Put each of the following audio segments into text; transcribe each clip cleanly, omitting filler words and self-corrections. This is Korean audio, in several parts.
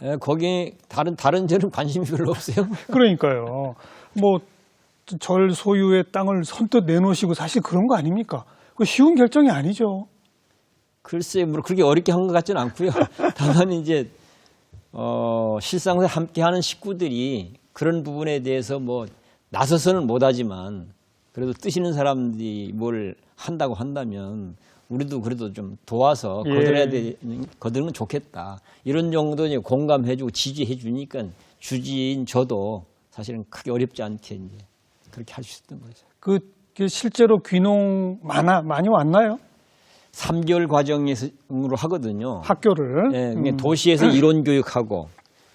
예, 거기 다른 데는 관심이 별로 없어요. 그러니까요. 뭐 절 소유의 땅을 선뜻 내놓으시고 사실 그런 거 아닙니까? 그 쉬운 결정이 아니죠. 글쎄, 뭐 그렇게 어렵게 한 것 같지는 않고요. 다만 이제 실상에서 함께하는 식구들이 그런 부분에 대해서 뭐 나서서는 못하지만 그래도 뜻 있는 사람들이 뭘 한다고 한다면 우리도 그래도 좀 도와서 거두는 좋겠다. 이런 정도 이제 공감해주고 지지해 주니까 주지인 저도 사실은 크게 어렵지 않게 이제 그렇게 할 수 있었던 거죠. 그 실제로 귀농 많이 왔나요? 3개월 과정으로 하거든요. 학교를. 예, 도시에서 이론 교육하고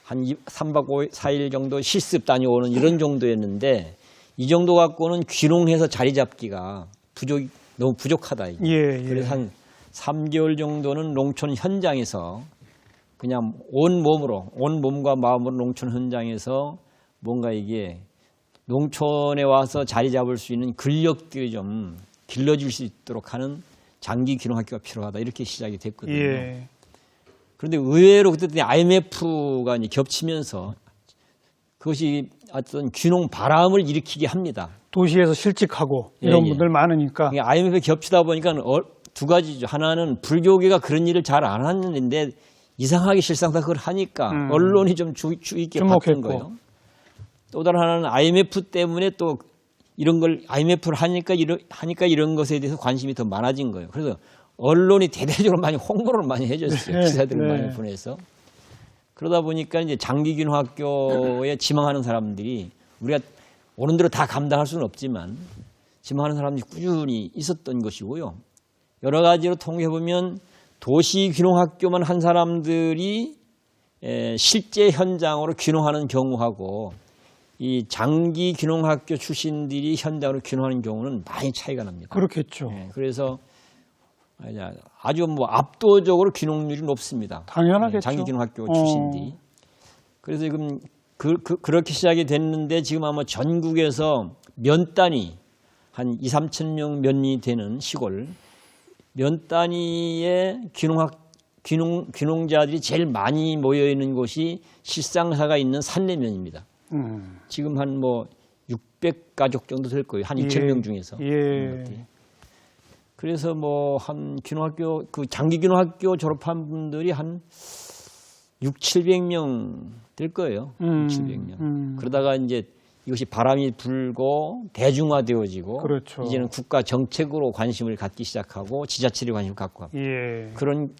한 3박 4일 정도 실습 다녀오는 이런 정도였는데 이 정도 갖고는 귀농해서 자리 잡기가 너무 부족하다. 이게. 그래서 한 3개월 정도는 농촌 현장에서 그냥 온 몸과 마음으로 농촌 현장에서 뭔가 이게 농촌에 와서 자리 잡을 수 있는 근력들이 좀 길러질 수 있도록 하는 장기 귀농학교가 필요하다. 이렇게 시작이 됐거든요. 그런데 의외로 그때 IMF가 겹치면서 그것이 어떤 귀농 바람을 일으키게 합니다. 도시에서 실직하고 이런 분들 많으니까. IMF에 겹치다 보니까 두 가지죠. 하나는 불교계가 그런 일을 잘 안 하는데 이상하게 실상사 그걸 하니까 언론이 좀 주의 있게 봤던 거예요. 또 다른 하나는 IMF 때문에 또 이런 걸 IMF를 하니까 이런 것에 대해서 관심이 더 많아진 거예요. 그래서 언론이 대대적으로 많이 홍보를 많이 해줬어요. 기사들을 많이 보내서. 그러다 보니까 이제 장기귀농학교에 지망하는 사람들이 우리가 오는 대로 다 감당할 수는 없지만 지망하는 사람들이 꾸준히 있었던 것이고요. 여러 가지로 통해 보면 도시귀농학교만 한 사람들이 실제 현장으로 귀농하는 경우하고 이 장기 귀농학교 출신들이 현장으로 귀농하는 경우는 많이 차이가 납니다. 그렇겠죠. 그래서 아주 뭐 압도적으로 귀농률이 높습니다. 당연하겠죠. 장기 귀농학교 출신들이. 그래서 지금 그렇게 시작이 됐는데 지금 아마 전국에서 면 단위 한 2, 3천 명 면이 되는 시골 면 단위의 귀농자들이 제일 많이 모여 있는 곳이 실상사가 있는 산내면입니다. 지금 한 뭐 600가족 정도 될 거예요. 한 2,000명 중에서. 그래서 뭐 한 귀농학교 장기 귀농학교 졸업한 분들이 한 6, 700명 될 거예요. 6, 700명. 그러다가 이제 이것이 바람이 불고 대중화되어지고 그렇죠. 이제는 국가 정책으로 관심을 갖기 시작하고 지자체에 관심을 갖고 하고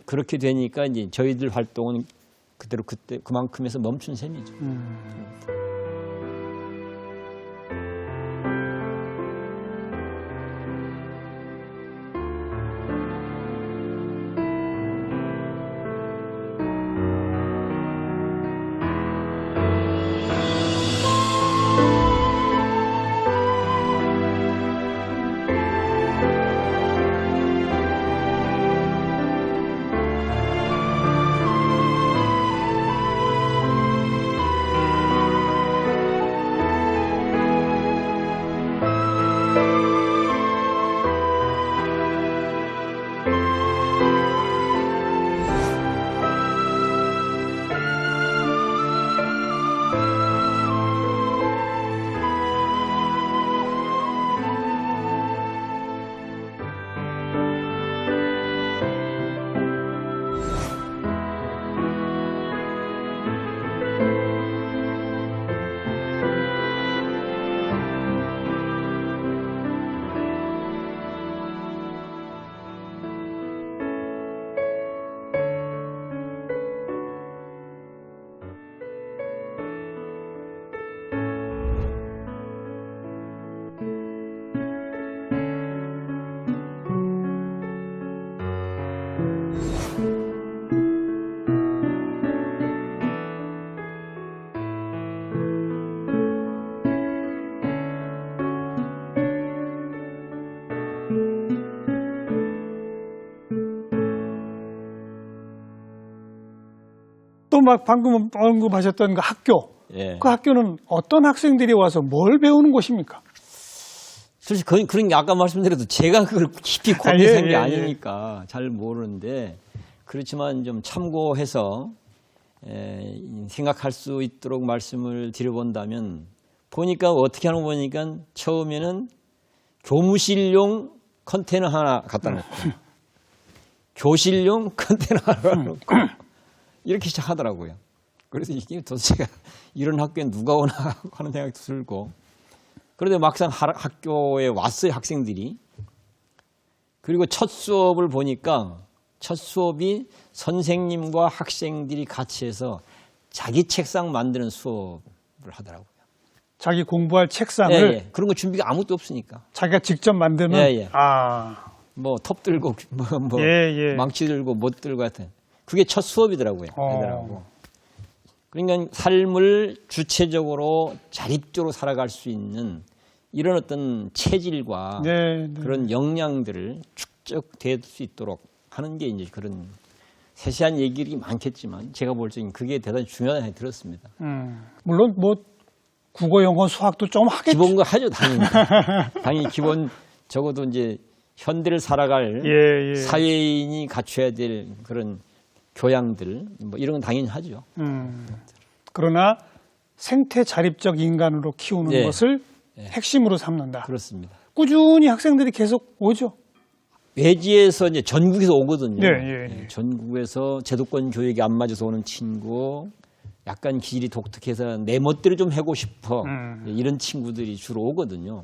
그렇게 되니까 이제 저희들 활동은 그대로 그만큼에서 멈춘 셈이죠. 또 막 방금 언급하셨던 그 학교. 그 학교는 어떤 학생들이 와서 뭘 배우는 곳입니까? 사실 그런 게 아까 말씀드려도 제가 그걸 깊이 고민한 게 아니니까 잘 모르는데 그렇지만 좀 참고해서 생각할 수 있도록 말씀을 드려본다면 보니까 어떻게 하는 거 보니까 처음에는 교무실용 컨테이너 하나 갖다 놓고 교실용 컨테이너 하나 놓고 이렇게 시작하더라고요. 그래서 이게 도대체 이런 학교에 누가 오나 하는 생각도 들고 그런데 막상 학교에 왔어요, 학생들이. 그리고 첫 수업을 보니까 첫 수업이 선생님과 학생들이 같이 해서 자기 책상 만드는 수업을 하더라고요. 자기 공부할 책상을 예, 예. 그런 거 준비가 아무것도 없으니까. 자기가 직접 만드는. 예, 예. 뭐 톱 들고 예. 망치 들고 못 들고 하여튼 그게 첫 수업이더라고요. 애들하고. 그러니까 삶을 주체적으로 자립적으로 살아갈 수 있는 이런 어떤 체질과 네. 그런 역량들을 축적될 수 있도록 하는 게 이제 그런 세세한 얘기들이 많겠지만 제가 볼 적엔 그게 대단히 중요하다고 생각이 들었습니다. 물론 뭐 국어, 영어, 수학도 좀 하겠죠. 기본 거 하죠, 당연히. 당연히 기본 적어도 이제 현대를 살아갈 예. 사회인이 갖춰야 될 그런 교양들 뭐 이런 건 당연히 하죠. 그러나 생태 자립적 인간으로 키우는 네. 것을 핵심으로 삼는다. 그렇습니다. 꾸준히 학생들이 계속 오죠. 외지에서 이제 전국에서 오거든요. 예. 전국에서 제도권 교육이 안 맞아서 오는 친구, 약간 기질이 독특해서 내 멋대로 좀 하고 싶어 이런 친구들이 주로 오거든요.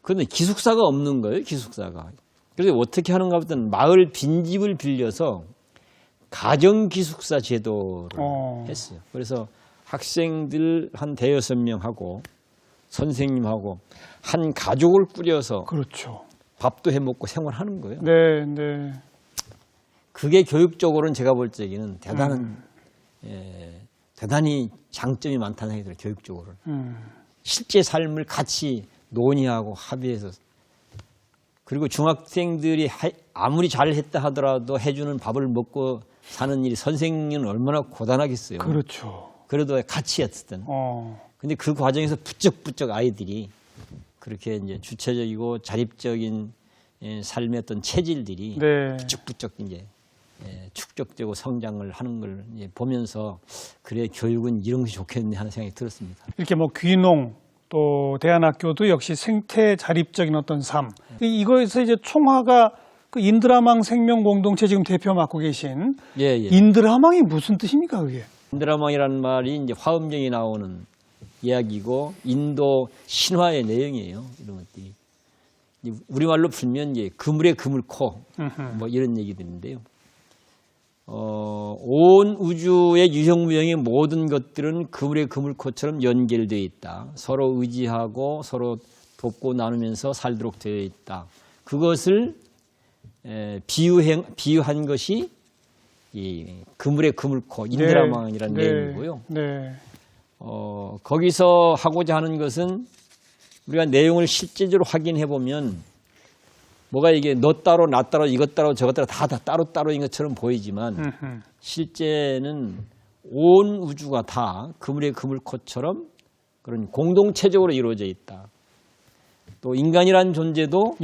그런데 기숙사가 없는 거예요, 기숙사가. 그래서 어떻게 하는가 보다 마을 빈집을 빌려서 가정 기숙사 제도를 했어요. 그래서 학생들 한 대여섯 명하고 선생님하고 한 가족을 꾸려서 그렇죠. 밥도 해 먹고 생활하는 거예요. 네. 그게 교육적으로는 제가 볼 적에는 대단히 장점이 많다는 생각이 들어요. 교육적으로는. 실제 삶을 같이 논의하고 합의해서 그리고 중학생들이 아무리 잘했다 하더라도 해주는 밥을 먹고 사는 일이 선생님은 얼마나 고단하겠어요. 그렇죠. 그래도 같이 했을 때는. 근데 그 과정에서 부쩍부쩍 아이들이 그렇게 이제 주체적이고 자립적인 삶의 어떤 체질들이 네. 부쩍부쩍 이제 축적되고 성장을 하는 걸 이제 보면서 그래 교육은 이런 것이 좋겠네 하는 생각이 들었습니다. 이렇게 뭐 귀농 또 대안학교도 역시 생태 자립적인 어떤 삶. 이거에서 이제 총화가 그 인드라망 생명 공동체 지금 대표 맡고 계신 예. 인드라망이 무슨 뜻입니까, 그게? 인드라망이라는 말이 이제 화엄경에 나오는 이야기고 인도 신화의 내용이에요. 이런 것들이 우리말로 풀면 이제 그물에 그물코 뭐 이런 얘기들인데요. 온 우주의 유형무형의 모든 것들은 그물에 그물코처럼 연결되어 있다. 서로 의지하고 서로 돕고 나누면서 살도록 되어 있다. 그것을 비유한 것이 이 그물에 그물코 인드라망이라는 내용이고요. 네. 거기서 하고자 하는 것은 우리가 내용을 실제적으로 확인해 보면 뭐가 이게 너 따로 나 따로 이것 따로 저것 따로 다 따로따로인 것처럼 보이지만 실제는 온 우주가 다 그물의 그물코처럼 그런 공동체적으로 이루어져 있다. 또 인간이라는 존재도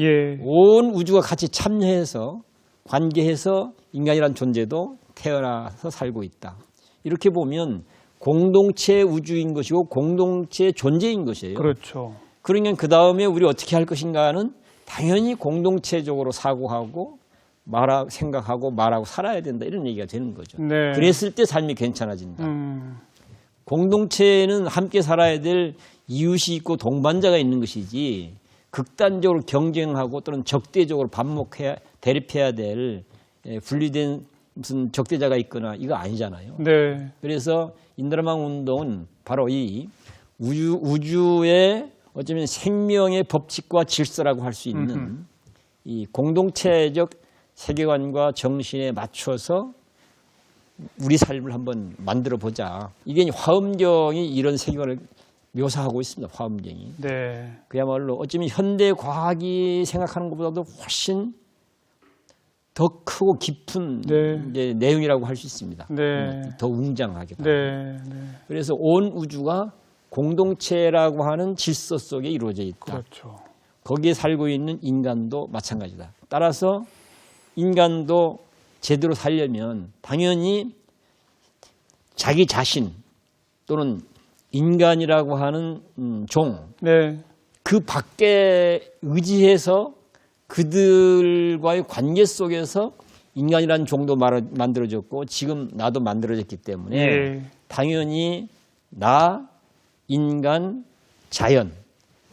온 우주가 같이 참여해서 관계해서 인간이라는 존재도 태어나서 살고 있다. 이렇게 보면 공동체 우주인 것이고 공동체 존재인 것이에요. 그렇죠. 그러면 그 다음에 우리 어떻게 할 것인가는 당연히 공동체적으로 사고하고 생각하고 말하고 살아야 된다 이런 얘기가 되는 거죠. 네. 그랬을 때 삶이 괜찮아진다. 공동체는 함께 살아야 될 이웃이 있고 동반자가 있는 것이지 극단적으로 경쟁하고 또는 적대적으로 대립해야 될 분리된 무슨 적대자가 있거나 이거 아니잖아요. 네. 그래서 인드라망 운동은 바로 이 우주의 어쩌면 생명의 법칙과 질서라고 할 수 있는 이 공동체적 세계관과 정신에 맞춰서 우리 삶을 한번 만들어 보자. 이게 화엄경이 이런 세계관을 묘사하고 있습니다. 화엄경이. 네. 그야말로 어쩌면 현대 과학이 생각하는 것보다도 훨씬 더 크고 깊은 이제 내용이라고 할 수 있습니다. 네. 더 웅장하게. 네. 그래서 온 우주가 공동체라고 하는 질서 속에 이루어져 있다. 그렇죠. 거기에 살고 있는 인간도 마찬가지다. 따라서 인간도 제대로 살려면 당연히 자기 자신 또는 인간이라고 하는 종, 네. 그 밖에 의지해서 그들과의 관계 속에서 인간이라는 종도 만들어졌고 지금 나도 만들어졌기 때문에 예. 당연히 나, 인간, 자연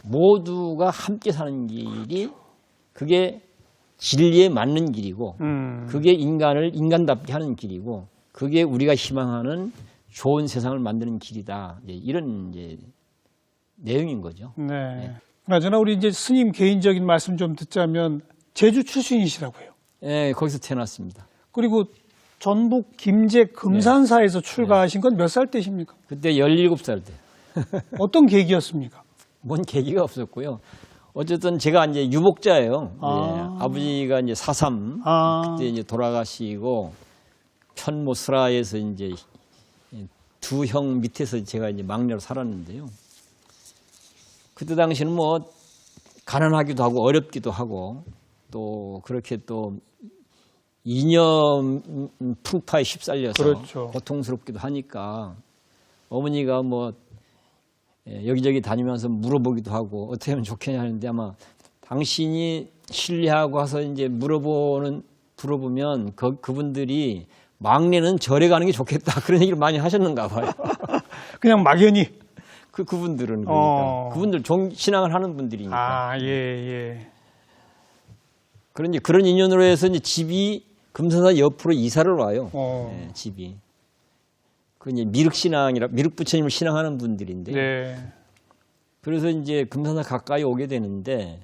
모두가 함께 사는 길이 그게 진리에 맞는 길이고 그게 인간을 인간답게 하는 길이고 그게 우리가 희망하는 좋은 세상을 만드는 길이다. 이런 이제 내용인 거죠. 네. 그나저나 우리 이제 스님 개인적인 말씀 좀 듣자면 제주 출신이시라고요. 네, 거기서 태어났습니다. 그리고 전북 김제 금산사에서 출가하신 건 몇 살 때십니까? 그때 17살 때. 어떤 계기였습니까? 뭔 계기가 없었고요. 어쨌든 제가 이제 유복자예요. 아버지가 이제 4.3 그때 이제 돌아가시고 편모스라에서 이제 두 형 밑에서 제가 이제 막내로 살았는데요. 그때 당시는 뭐 가난하기도 하고 어렵기도 하고 또 그렇게 또 이념 풍파에 휩쓸려서 그렇죠. 고통스럽기도 하니까 어머니가 뭐 여기저기 다니면서 물어보기도 하고 어떻게 하면 좋겠냐 하는데 아마 당신이 신뢰하고 와서 이제 물어보면 그분들이 막내는 절에 가는 게 좋겠다 그런 얘기를 많이 하셨는가 봐요. 그냥 막연히. 그분들은 그러니까 그분들 신앙을 하는 분들이니까. 예. 그런 인연으로 해서 이제 집이 금산사 옆으로 이사를 와요. 네, 집이. 그 이제 미륵 부처님을 신앙하는 분들인데. 네. 그래서 이제 금산사 가까이 오게 되는데,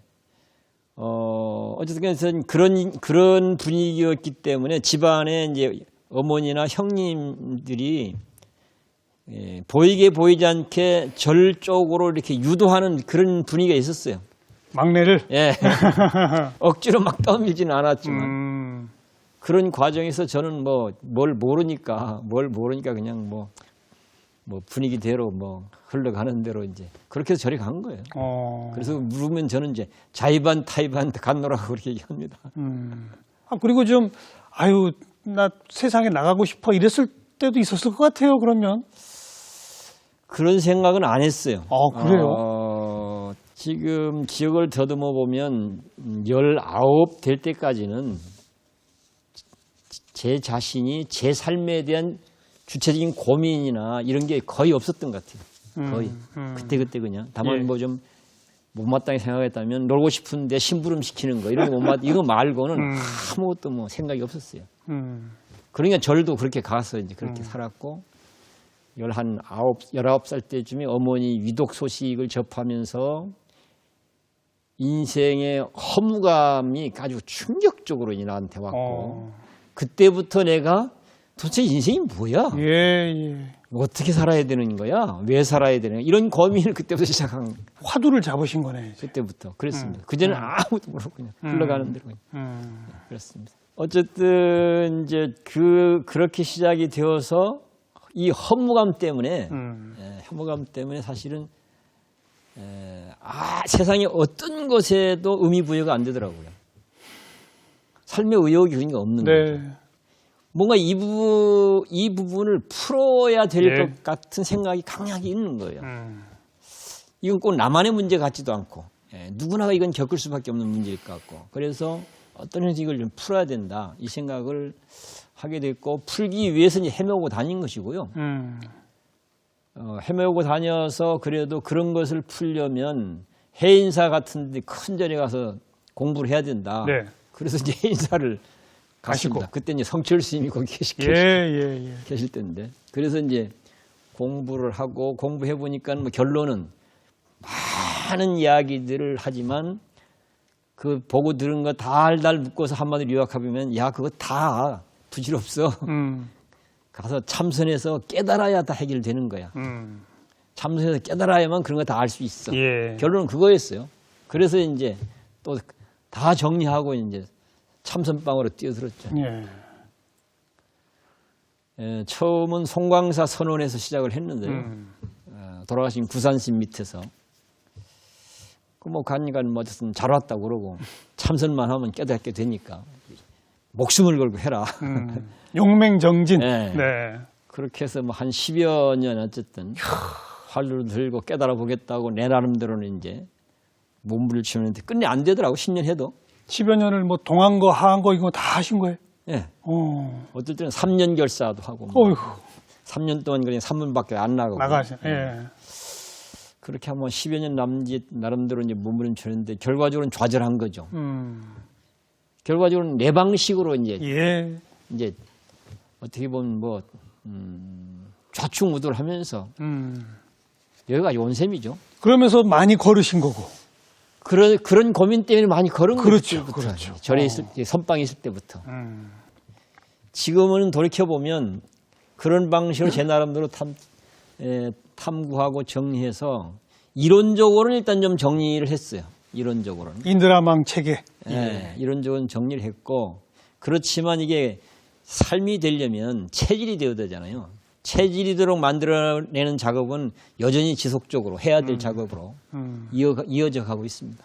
어쨌든 그런 분위기였기 때문에 집안에 이제 어머니나 형님들이 보이게 보이지 않게 절 쪽으로 이렇게 유도하는 그런 분위기가 있었어요. 막내를? 예. 억지로 막 떠밀지는 않았지만. 그런 과정에서 저는 뭘 모르니까 그냥 뭐 분위기대로 흘러가는 대로 이제 그렇게 해서 절에 간 거예요. 그래서 물으면 저는 이제 자의반 타의반 갔노라고 그렇게 얘기합니다. 그리고 좀 나 세상에 나가고 싶어 이랬을 때도 있었을 것 같아요. 그러면 그런 생각은 안 했어요. 그래요? 지금 기억을 더듬어 보면 19 될 때까지는 제 자신이 제 삶에 대한 주체적인 고민이나 이런 게 거의 없었던 것 같아요. 거의. 그때 그냥. 다만 좀 못마땅히 생각했다면 놀고 싶은데 심부름 시키는 거 이런 거 이거 말고는 아무것도 생각이 없었어요. 그러니까 절도 그렇게 가서 이제 그렇게 살았고 19살 때쯤에 어머니 위독 소식을 접하면서 인생의 허무감이 아주 충격적으로 나한테 왔고 그때부터 내가 도대체 인생이 뭐야? 어떻게 살아야 되는 거야? 왜 살아야 되는 거야? 이런 고민을 그때부터 시작한 화두를 잡으신 거네. 그때부터 그랬습니다. 그전에는 아무것도 모르고 그냥 흘러가는 대로 그랬습니다. 어쨌든 이제 그렇게 시작이 되어서 이 허무감 때문에 사실은 세상에 어떤 것에도 의미 부여가 안 되더라고요. 삶의 의욕이 그러니까 없는 거죠. 뭔가 이 부분을 풀어야 될 것 같은 생각이 강하게 있는 거예요. 이건 꼭 나만의 문제 같지도 않고 누구나 이건 겪을 수밖에 없는 문제일 것 같고 그래서 어떤 형식을 좀 풀어야 된다 이 생각을 하게 됐고 풀기 위해서 이제 헤매고 다닌 것이고요. 헤매고 다녀서 그래도 그런 것을 풀려면 해인사 같은 데 큰 절에 가서 공부를 해야 된다. 그래서 이제 해인사를 갔습니다. 그때 이제 성철 스님이 거기 계실 때인데. 그래서 이제 공부를 하고 공부해 보니까 결론은 많은 이야기들을 하지만 그 보고 들은 거 달달 묶어서 한마디로 요약하면 그거 다 부질없어. 가서 참선해서 깨달아야 다 해결되는 거야. 참선해서 깨달아야만 그런 거 다 알 수 있어. 결론은 그거였어요. 그래서 이제 또 다 정리하고 이제 참선방으로 뛰어들었죠. 처음은 송광사 선원에서 시작을 했는데요. 돌아가신 구산심 밑에서. 간간 어쨌든 잘 왔다고 그러고 참선만 하면 깨닫게 되니까 목숨을 걸고 해라. 용맹정진. 그렇게 해서 뭐 한 10여 년 어쨌든 활을 들고 깨달아 보겠다고 내 나름대로는 이제 몸부림치는데 끝내 안 되더라고 10년 해도. 10여 년을 뭐 동한 거 하한 거 이거 다 하신 거예요? 예. 어떨 때는 3년 결사도 하고. 뭐 어이구. 3년 동안 그냥 3문밖에 안 나가고. 나가시. 예. 그렇게 한번 10여 년 남짓 나름대로 이제 몸부림치는데 결과적으로는 좌절한 거죠. 결과적으로는 내 방식으로 예. 이제 어떻게 보면 뭐 좌충우돌하면서 여기가 요원셈이죠. 그러면서 많이 걸으신 거고. 그런 고민 때문에 많이 걸은 그렇죠, 거죠. 그렇죠. 절에 있을 때, 선방에 있을 때부터. 지금은 돌이켜 보면 그런 방식으로 제 나름대로 탐구하고 정리해서 이론적으로는 일단 좀 정리를 했어요. 이론적으로는. 인드라망 체계. 예, 이론적으로는 정리를 했고 그렇지만 이게 삶이 되려면 체질이 되어야 되잖아요. 체질이 되도록 만들어내는 작업은 여전히 지속적으로 해야 될 작업으로 이어져 가고 있습니다.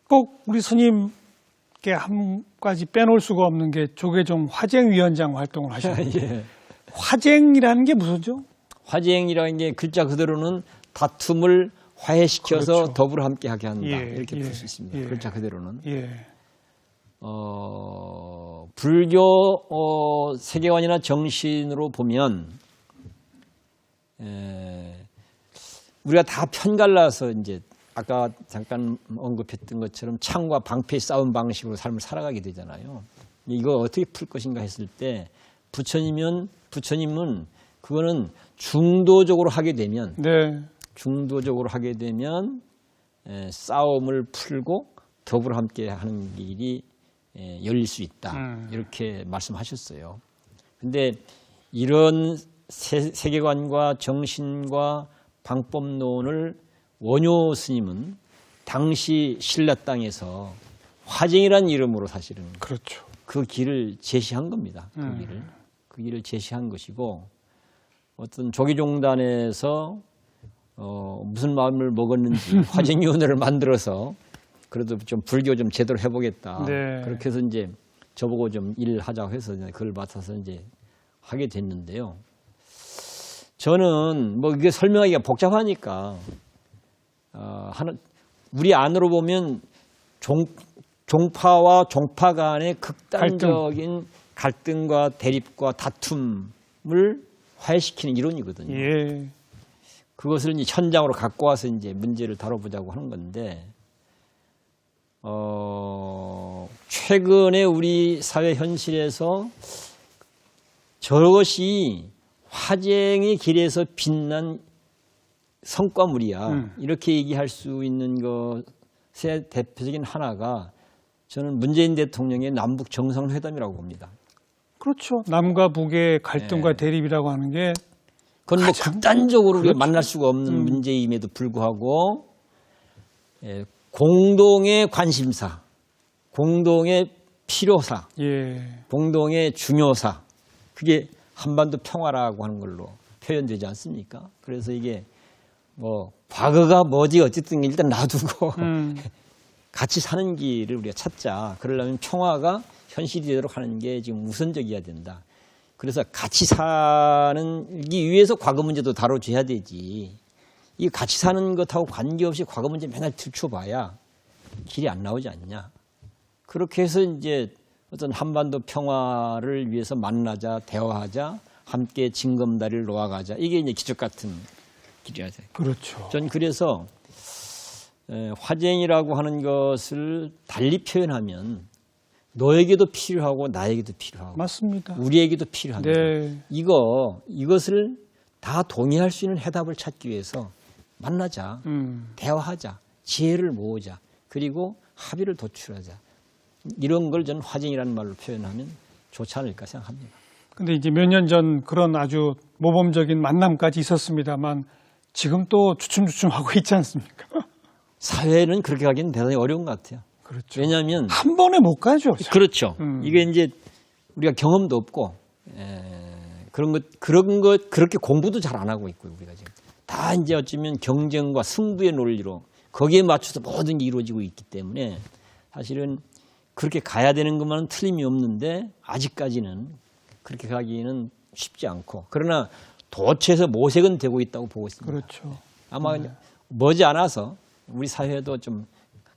꼭 우리 스님께 한 가지 빼놓을 수가 없는 게 조계종 화쟁위원장 활동을 하시는 거예요. 예. 화쟁이라는 게 무슨죠? 화쟁이라는 게 글자 그대로는 다툼을 화해시켜서 그렇죠. 더불어 함께하게 한다. 예, 이렇게 예, 볼 수 있습니다. 예. 글자 그대로는. 예. 불교 세계관이나 정신으로 보면 우리가 다 편갈라서 이제 아까 잠깐 언급했던 것처럼 창과 방패의 싸움 방식으로 삶을 살아가게 되잖아요. 이거 어떻게 풀 것인가 했을 때 부처님은 그거는 중도적으로 하게 되면 네. 싸움을 풀고 더불어 함께 하는 길이 열릴 수 있다. 이렇게 말씀하셨어요. 근데 이런 세계관과 정신과 방법론을 원효 스님은 당시 신라 땅에서 화쟁이라는 이름으로 사실은 그렇죠. 그 길을 제시한 겁니다. 그 길을 제시한 것이고 어떤 조계종단에서 무슨 마음을 먹었는지 화쟁위원회를 만들어서 그래도 좀 불교 좀 제대로 해보겠다. 네. 그렇게 해서 이제 저보고 좀 일하자고 해서 그걸 맡아서 이제 하게 됐는데요. 저는 뭐 이게 설명하기가 복잡하니까 우리 안으로 보면 종파와 종파 간의 극단적인 갈등과 대립과 다툼을 화해시키는 이론이거든요. 예. 그것을 이제 현장으로 갖고 와서 이제 문제를 다뤄보자고 하는 건데, 최근에 우리 사회 현실에서 저것이 화쟁의 길에서 빛난 성과물이야. 이렇게 얘기할 수 있는 것의 대표적인 하나가 저는 문재인 대통령의 남북 정상회담이라고 봅니다. 그렇죠. 남과 북의 갈등과 대립이라고 하는 게 그건 뭐 극단적으로 우리가 그렇죠. 만날 수가 없는 문제임에도 불구하고 공동의 관심사, 공동의 필요사, 예. 공동의 중요사, 그게 한반도 평화라고 하는 걸로 표현되지 않습니까? 그래서 이게 뭐 과거가 뭐지 어쨌든 일단 놔두고 같이 사는 길을 우리가 찾자. 그러려면 평화가 현실이 되도록 하는 게 지금 우선적이어야 된다. 그래서 같이 사는기 위해서 과거 문제도 다뤄줘야 되지. 이 같이 사는 것하고 관계없이 과거 문제 맨날 들춰봐야 길이 안 나오지 않냐. 그렇게 해서 이제 어떤 한반도 평화를 위해서 만나자, 대화하자, 함께 징검다리를 놓아가자. 이게 이제 기적 같은 길이야. 그렇죠. 전 그래서 화쟁이라고 하는 것을 달리 표현하면 너에게도 필요하고 나에게도 필요하고 맞습니다. 우리에게도 필요합니다. 네. 이것을 다 동의할 수 있는 해답을 찾기 위해서 만나자, 대화하자, 지혜를 모으자, 그리고 합의를 도출하자. 이런 걸 저는 화쟁이라는 말로 표현하면 좋지 않을까 생각합니다. 근데 이제 몇 년 전 그런 아주 모범적인 만남까지 있었습니다만 지금 또 주춤주춤하고 있지 않습니까? 사회는 그렇게 가기는 대단히 어려운 것 같아요. 그렇죠. 왜냐하면 한 번에 못 가죠. 참. 그렇죠. 이게 이제 우리가 경험도 없고 그런 것 그렇게 공부도 잘 안 하고 있고요. 우리가 지금 다 이제 어쩌면 경쟁과 승부의 논리로 거기에 맞춰서 모든 게 이루어지고 있기 때문에 사실은 그렇게 가야 되는 것만은 틀림이 없는데 아직까지는 그렇게 가기는 쉽지 않고 그러나 도처에서 모색은 되고 있다고 보고 있습니다. 그렇죠. 아마 머지않아서 우리 사회도 좀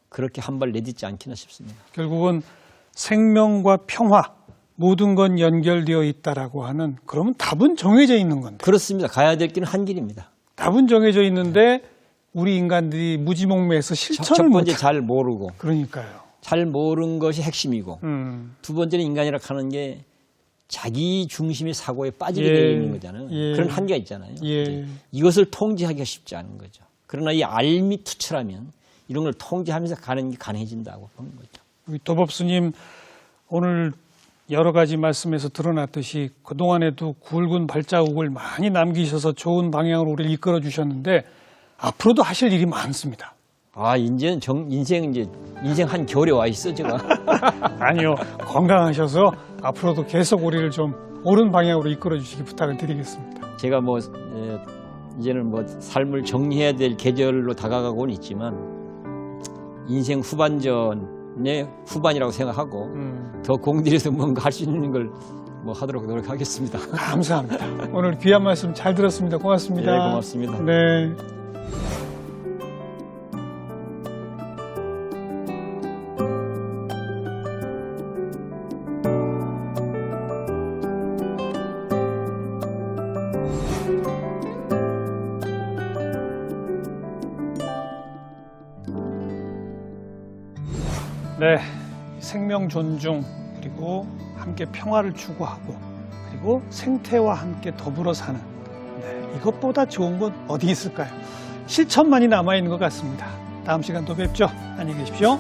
그렇게 한 발 내딛지 않기나 싶습니다. 결국은 생명과 평화 모든 건 연결되어 있다라고 하는 그러면 답은 정해져 있는 건데. 그렇습니다. 가야 될 길은 한 길입니다. 답은 정해져 있는데 우리 인간들이 무지몽매해서 첫 실천을 번째 못. 잘 모르고 그러니까요. 잘 모르는 것이 핵심이고 두 번째는 인간이라 하는 게 자기 중심의 사고에 빠지게 예. 되어 있는 거잖아요. 예. 그런 한계가 있잖아요. 예. 이제 이것을 통제하기가 쉽지 않은 거죠. 그러나 이 알미 투철하면 이런 걸 통제하면서 가는 게 가능해진다고 보는 거죠. 우리 도법스님 오늘 여러 가지 말씀에서 드러났듯이 그동안에도 굵은 발자국을 많이 남기셔서 좋은 방향으로 우리를 이끌어 주셨는데 앞으로도 하실 일이 많습니다. 아, 이제는 인생 한 겨울에 와 있어, 제가. 아니요. 건강하셔서 앞으로도 계속 우리를 좀 옳은 방향으로 이끌어 주시기 부탁을 드리겠습니다. 제가 이제는 삶을 정리해야 될 계절로 다가가고는 있지만 인생 후반전의 후반이라고 생각하고 더 공들여서 뭔가 할 수 있는 걸 하도록 노력하겠습니다. 감사합니다. 오늘 귀한 말씀 잘 들었습니다. 고맙습니다. 네, 고맙습니다. 네. 네, 생명 존중 그리고 함께 평화를 추구하고 그리고 생태와 함께 더불어 사는 이것보다 좋은 건 어디 있을까요? 실천만이 남아있는 것 같습니다. 다음 시간 또 뵙죠. 안녕히 계십시오.